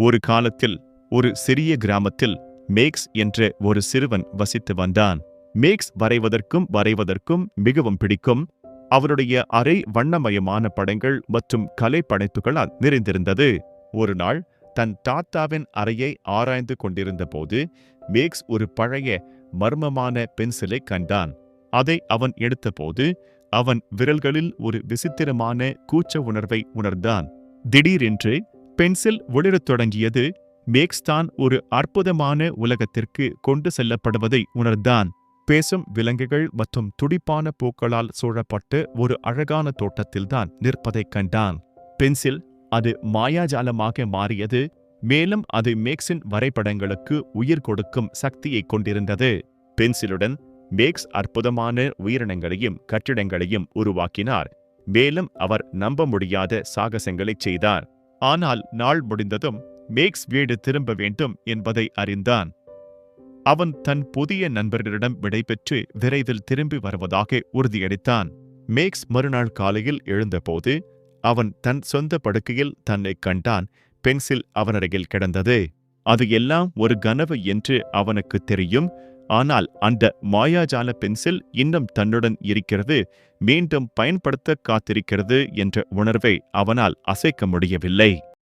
ஒரு காலத்தில் ஒரு சிறிய கிராமத்தில் மேக்ஸ் என்ற ஒரு சிறுவன் வசித்து வந்தான். மேக்ஸ் வரைவதற்கும் மிகவும் பிடிக்கும். அவருடைய அறை வண்ணமயமான படங்கள் மற்றும் கலை படைப்புகளால் நிறைந்திருந்தது. ஒரு நாள் தன் தாத்தாவின் அறையை ஆராய்ந்து கொண்டிருந்த போது மேக்ஸ் ஒரு பழைய மர்மமான பென்சிலை கண்டான். அதை அவன் எடுத்தபோது அவன் விரல்களில் ஒரு விசித்திரமான கூச்ச உணர்வை உணர்ந்தான். திடீரென்று பென்சில் ஒளிரத் தொடங்கியது. மேக்ஸ் தான் ஒரு அற்புதமான உலகத்திற்கு கொண்டு செல்லப்படுவதை உணர்ந்தான். பேசும் விலங்குகள் மற்றும் துடிப்பான பூக்களால் சூழப்பட்ட ஒரு அழகான தோட்டத்தில்தான் நிற்பதைக் கண்டான். பென்சில் அது மாயாஜாலமாக மாறியது. மேலும் அது மேக்ஸின் வரைபடங்களுக்கு உயிர் கொடுக்கும் சக்தியை கொண்டிருந்தது. பென்சிலுடன் மேக்ஸ் அற்புதமான உயிரினங்களையும் கட்டிடங்களையும் உருவாக்கினார். மேலும் அவர் நம்ப முடியாத சாகசங்களைச் செய்தார். ஆனால் நாள் முடிந்ததும் மேக்ஸ் வீடு திரும்ப வேண்டும் என்பதை அறிந்தான். அவன் தன் புதிய நண்பர்களிடம் விடைபெற்று விரைவில் திரும்பி வருவதாக உறுதியளித்தான். மேக்ஸ் மறுநாள் காலையில் எழுந்தபோது அவன் தன் சொந்த படுக்கையில் தன்னை கண்டான். பென்சில் அவனருகில் கிடந்தது. அது எல்லாம் ஒரு கனவு என்று அவனுக்கு தெரியும். ஆனால் அந்த மாயாஜால பென்சில் இன்னும் தன்னுடன் இருக்கிறது, மீண்டும் பயன்படுத்த காத்திருக்கிறது என்ற உணர்வை அவனால் அசைக்க முடியவில்லை.